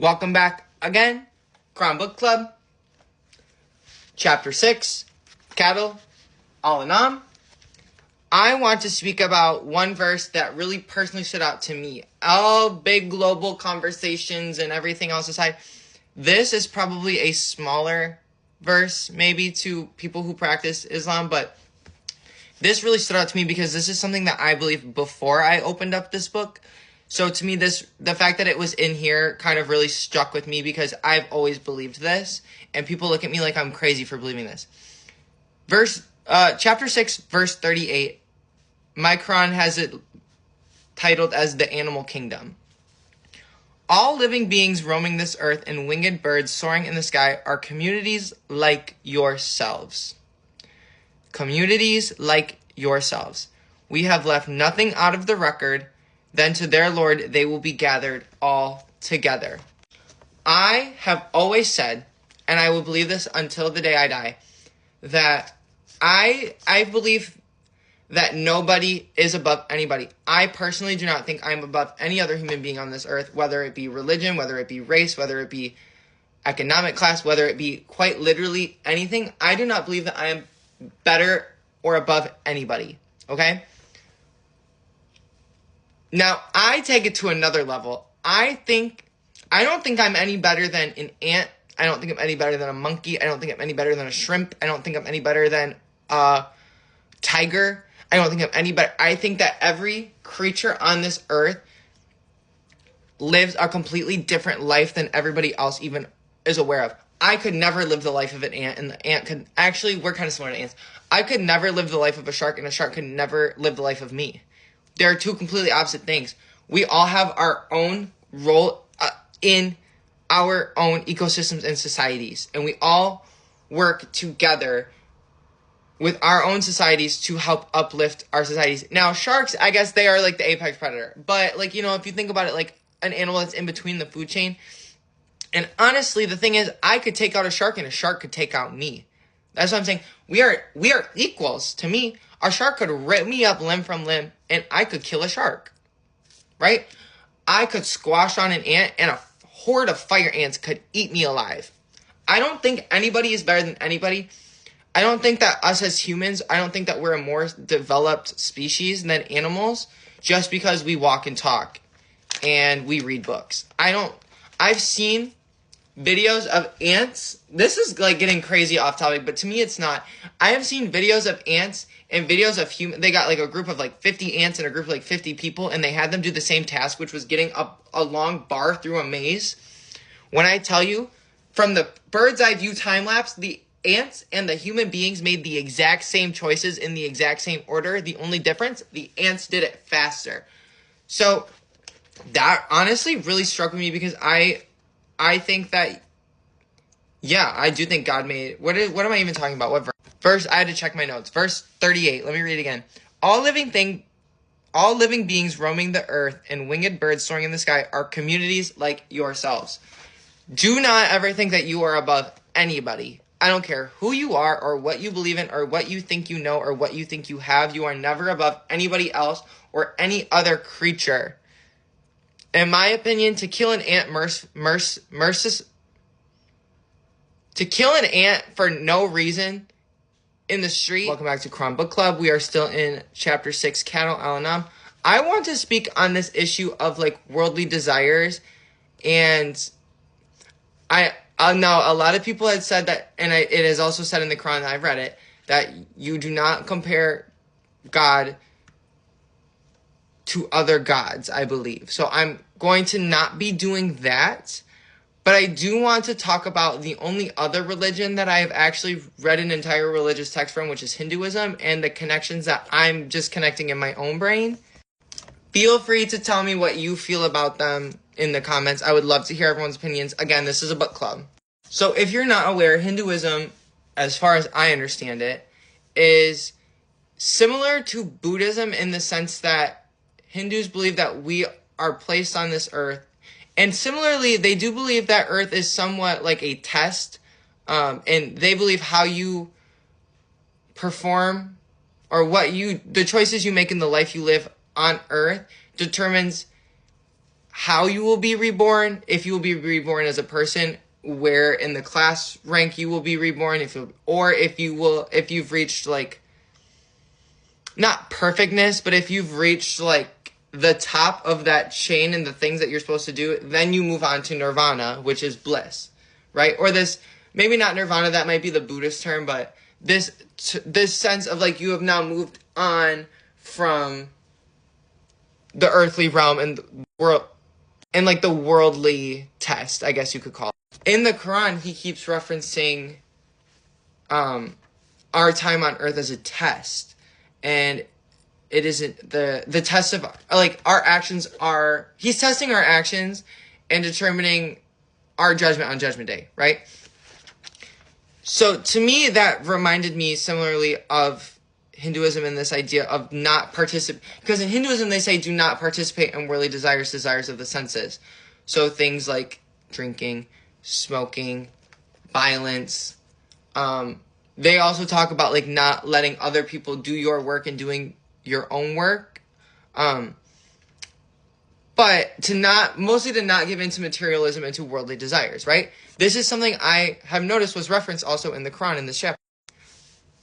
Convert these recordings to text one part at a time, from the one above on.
Welcome back again, Quran Book Club, Chapter 6, Cattle, Al-Anam. I want to speak about one verse that really personally stood out to me. All big global conversations and everything else aside, this is probably a smaller verse, maybe to people who practice Islam, but this really stood out to me because this is something that I believed before I opened up this book. So to me, the fact that it was in here kind of really stuck with me because I've always believed this, and people look at me like I'm crazy for believing this. Chapter 6, verse 38, my Quran has it titled as the Animal Kingdom. All living beings roaming this earth and winged birds soaring in the sky are communities like yourselves. Communities like yourselves. We have left nothing out of the record. Then to their Lord they will be gathered all together. I have always said, and I will believe this until the day I die, that I believe that nobody is above anybody. I personally do not think I'm above any other human being on this earth, whether it be religion, whether it be race, whether it be economic class, whether it be quite literally anything. I do not believe that I am better or above anybody, okay? Now, I take it to another level. I don't think I'm any better than an ant. I don't think I'm any better than a monkey. I don't think I'm any better than a shrimp. I don't think I'm any better than a tiger. I don't think I'm any better. I think that every creature on this earth lives a completely different life than everybody else even is aware of. I could never live the life of an ant, and the ant could... Actually, we're kind of similar to ants. I could never live the life of a shark, and a shark could never live the life of me. They are two completely opposite things. We all have our own role in our own ecosystems and societies. And we all work together with our own societies to help uplift our societies. Now, sharks, I guess they are like the apex predator. But, like, if you think about it, like an animal that's in between the food chain. And honestly, the thing is, I could take out a shark and a shark could take out me. That's what I'm saying. We are equals to me. A shark could rip me up limb from limb, and I could kill a shark, right? I could squash on an ant, and a horde of fire ants could eat me alive. I don't think anybody is better than anybody. I don't think that us as humans, I don't think that we're a more developed species than animals just because we walk and talk and we read books. I've seen videos of ants. This is like getting crazy off topic, but to me it's not. I have seen videos of ants and videos of they got like a group of like 50 ants and a group of like 50 people, and they had them do the same task, which was getting up a long bar through a maze. When I tell you, from the bird's eye view time lapse, the ants and the human beings made the exact same choices in the exact same order. The only difference, the ants did it faster. So that honestly really struck with me because I think that, yeah, I do think God made... What am I even talking about? What verse? Verse, I had to check my notes. Verse 38. Let me read it again. All living beings roaming the earth and winged birds soaring in the sky are communities like yourselves. Do not ever think that you are above anybody. I don't care who you are or what you believe in or what you think you know or what you think you have. You are never above anybody else or any other creature. In my opinion, to kill an ant to kill an ant for no reason in the street. Welcome back to Quran Book Club. We are still in Chapter 6, Cattle, Al-Anam. I want to speak on this issue of like worldly desires, and I know a lot of people had said that, and it is also said in the Quran, I've read it, that you do not compare God to other gods, I believe. So I'm going to not be doing that. But I do want to talk about the only other religion that I have actually read an entire religious text from, which is Hinduism, and the connections that I'm just connecting in my own brain. Feel free to tell me what you feel about them in the comments. I would love to hear everyone's opinions. Again, this is a book club. So if you're not aware, Hinduism, as far as I understand it, is similar to Buddhism in the sense that Hindus believe that we are placed on this earth. And similarly, they do believe that Earth is somewhat like a test, and they believe how you perform or the choices you make in the life you live on Earth determines how you will be reborn, if you will be reborn as a person, where in the class rank you will be reborn, if you've reached like, not perfectness, but if you've reached like the top of that chain and the things that you're supposed to do, then you move on to nirvana, which is bliss, right? Or this, maybe not nirvana, that might be the Buddhist term, but this sense of like you have now moved on from the earthly realm and the world, and like the worldly test, I guess you could call it. In the Quran, he keeps referencing our time on earth as a test, and it isn't the test of like our actions are. He's testing our actions and determining our judgment on Judgment Day, right? So to me, that reminded me similarly of Hinduism and this idea of not participate. Because in Hinduism, they say do not participate in worldly desires of the senses. So things like drinking, smoking, violence. They also talk about like not letting other people do your work and doing your own work. But to not give into materialism and to worldly desires, right? This is something I have noticed was referenced also in the Quran in this chapter.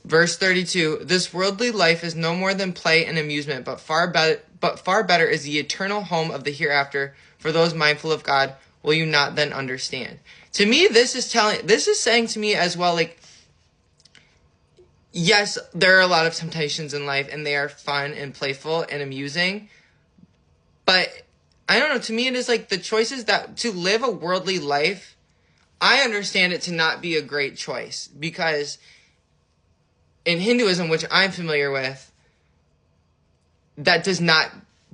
Verse 32, this worldly life is no more than play and amusement, but far better is the eternal home of the hereafter for those mindful of God. Will you not then understand? To me, this is saying to me as well, like, yes, there are a lot of temptations in life and they are fun and playful and amusing, but I don't know, to me it is like the choices that to live a worldly life, I understand it to not be a great choice, because in Hinduism, which I'm familiar with, that does not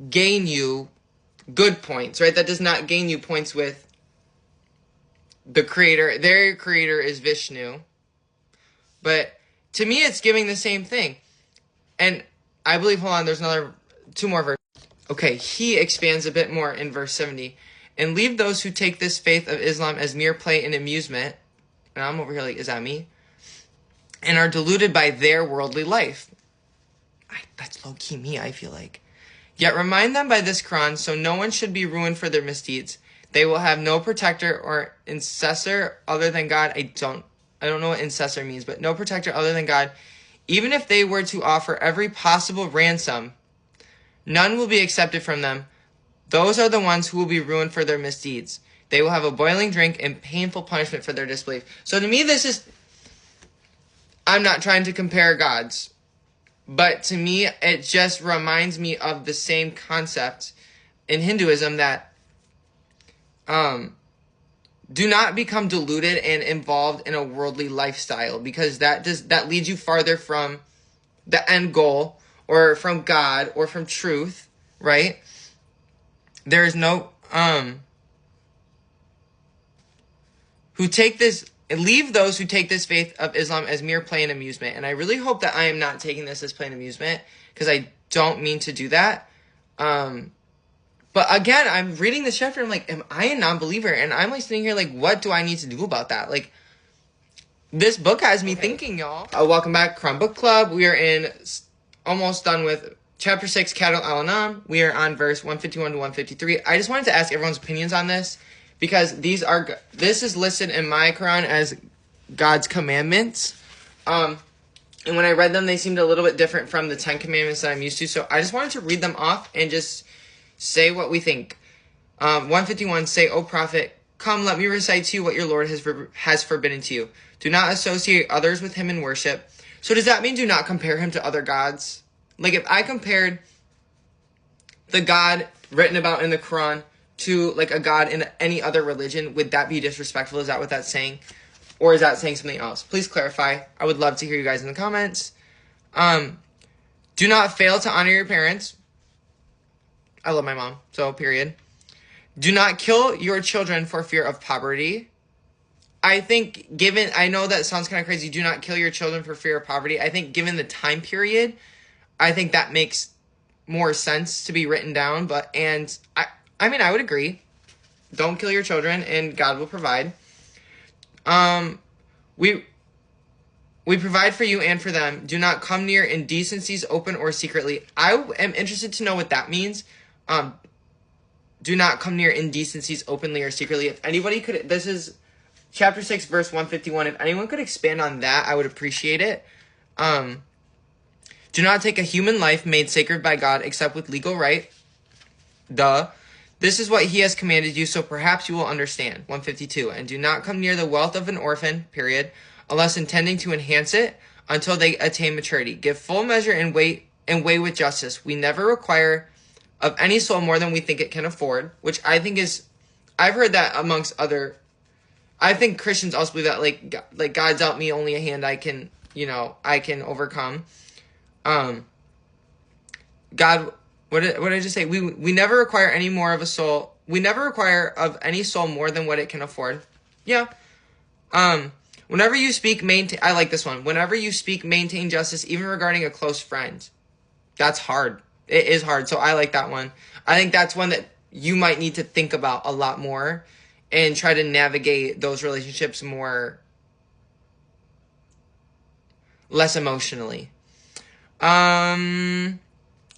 gain you good points, right? That does not gain you points with the creator. Their creator is Vishnu. But to me, it's giving the same thing. And I believe, hold on, there's two more verses. Okay, he expands a bit more in verse 70. And leave those who take this faith of Islam as mere play and amusement. And I'm over here like, is that me? And are deluded by their worldly life. That's low-key me, I feel like. Yet remind them by this Quran, so no one should be ruined for their misdeeds. They will have no protector or intercessor other than God. I don't know what intercessor means, but no protector other than God. Even if they were to offer every possible ransom, none will be accepted from them. Those are the ones who will be ruined for their misdeeds. They will have a boiling drink and painful punishment for their disbelief. So to me, I'm not trying to compare gods, but to me, it just reminds me of the same concept in Hinduism that do not become deluded and involved in a worldly lifestyle, because that leads you farther from the end goal or from God or from truth, right? There is no leave those who take this faith of Islam as mere play and amusement. And I really hope that I am not taking this as play and amusement, because I don't mean to do that. But again, I'm reading this chapter, I'm like, am I a non-believer? And I'm like sitting here like, what do I need to do about that? Like, this book has me thinking, y'all. Welcome back, Quran Book Club. We are almost done with Chapter 6, Cattle Al-Anam. We are on verse 151 to 153. I just wanted to ask everyone's opinions on this, because this is listed in my Quran as God's commandments. And when I read them, they seemed a little bit different from the 10 commandments that I'm used to. So I just wanted to read them off and just say what we think. 151, say, O Prophet, come, let me recite to you what your Lord has forbidden to you. Do not associate others with him in worship. So does that mean do not compare him to other gods? Like, if I compared the God written about in the Quran to like a god in any other religion, would that be disrespectful? Is that what that's saying? Or is that saying something else? Please clarify. I would love to hear you guys in the comments. Do not fail to honor your parents. I love my mom, so period. Do not kill your children for fear of poverty. I think I know that sounds kind of crazy, do not kill your children for fear of poverty. I think given the time period, I think that makes more sense to be written down. I mean, I would agree. Don't kill your children, and God will provide. We provide for you and for them. Do not come near indecencies, open or secretly. I am interested to know what that means. do not come near indecencies openly or secretly. If anybody could, this is chapter 6, verse 151. If anyone could expand on that, I would appreciate it. Do not take a human life made sacred by God except with legal right. This is what he has commanded you, so perhaps you will understand. 152. And do not come near the wealth of an orphan, period, unless intending to enhance it until they attain maturity. Give full measure and weigh with justice. We never require of any soul more than we think it can afford, which I think is, I've heard that amongst other, I think Christians also believe that, like God dealt me only a hand I can overcome. God, what did I just say? We never require any more of a soul. We never require of any soul more than what it can afford. Yeah. Whenever you speak, I like this one. Whenever you speak, maintain justice, even regarding a close friend. That's hard. It is hard. So I like that one. I think that's one that you might need to think about a lot more and try to navigate those relationships less emotionally. And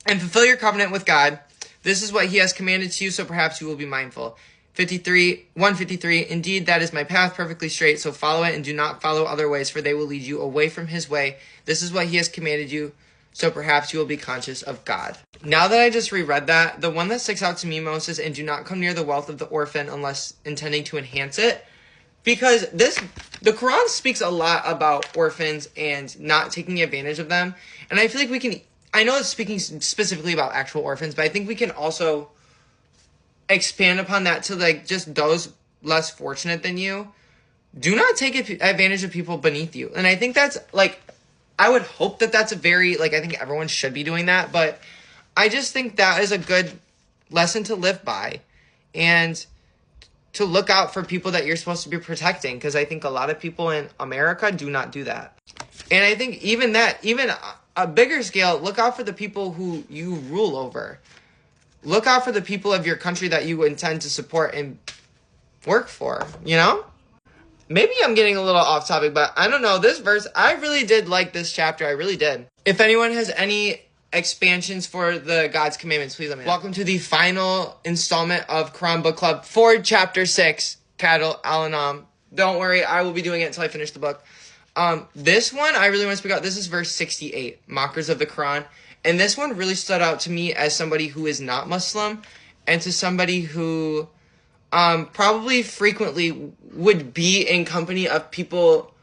fulfill your covenant with God. This is what he has commanded to you, so perhaps you will be mindful. 153, indeed, that is my path, perfectly straight, so follow it and do not follow other ways, for they will lead you away from his way. This is what he has commanded you, so perhaps you will be conscious of God. Now that I just reread that, the one that sticks out to me most is, and do not come near the wealth of the orphan unless intending to enhance it. Because the Quran speaks a lot about orphans and not taking advantage of them. And I feel like I know it's speaking specifically about actual orphans, but I think we can also expand upon that to like just those less fortunate than you. Do not take advantage of people beneath you. And I think that's like, I would hope that that's a very, like, I think everyone should be doing that, but I just think that is a good lesson to live by and to look out for people that you're supposed to be protecting, because I think a lot of people in America do not do that. And I think even a bigger scale, look out for the people who you rule over. Look out for the people of your country that you intend to support and work for, you know? Maybe I'm getting a little off topic, but I don't know. This verse, I really did like this chapter. I really did. If anyone has any expansions for the God's commandments, please let me know. Welcome to the final installment of Quran Book Club for chapter 6, titled Al-Anam. Don't worry, I will be doing it until I finish the book. This one, I really want to speak out. This is verse 68, mockers of the Quran. And this one really stood out to me as somebody who is not Muslim and to somebody who probably frequently would be in company of people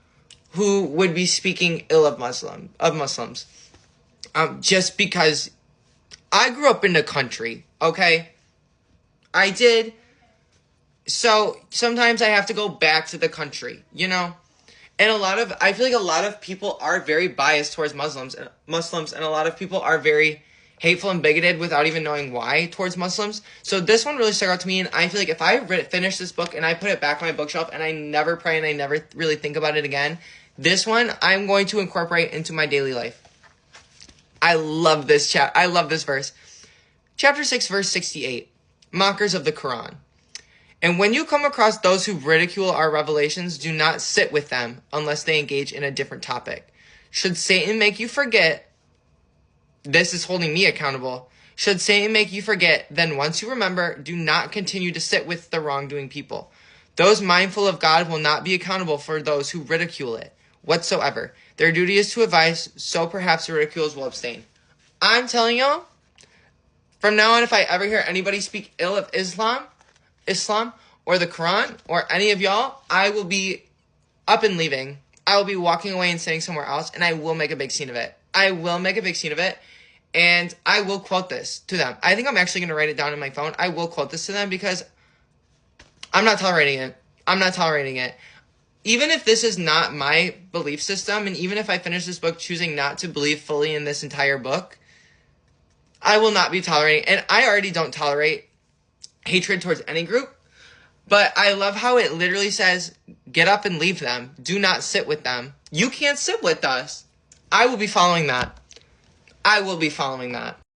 who would be speaking ill of Muslims. Just because I grew up in the country, okay? I did. So sometimes I have to go back to the country, you know? And I feel like a lot of people are very biased towards Muslims, and a lot of people are very hateful and bigoted without even knowing why towards Muslims. So this one really stuck out to me, and I feel like if I finish this book and I put it back on my bookshelf and I never pray and I never really think about it again, this one I'm going to incorporate into my daily life. I love this I love this verse. Chapter 6, verse 68. Mockers of the Quran. And when you come across those who ridicule our revelations, do not sit with them unless they engage in a different topic. Should Satan make you forget, this is holding me accountable. Should Satan make you forget, then once you remember, do not continue to sit with the wrongdoing people. Those mindful of God will not be accountable for those who ridicule it whatsoever. Their duty is to advise, so perhaps the ridiculers will abstain. I'm telling y'all, from now on, if I ever hear anybody speak ill of Islam, or the Quran, or any of y'all, I will be up and leaving. I will be walking away and sitting somewhere else, and I will make a big scene of it. And I will quote this to them. I think I'm actually going to write it down in my phone. I will quote this to them because I'm not tolerating it. Even if this is not my belief system, and even if I finish this book choosing not to believe fully in this entire book, I will not be tolerating. And I already don't tolerate hatred towards any group. But I love how it literally says, get up and leave them. Do not sit with them. You can't sit with us. I will be following that.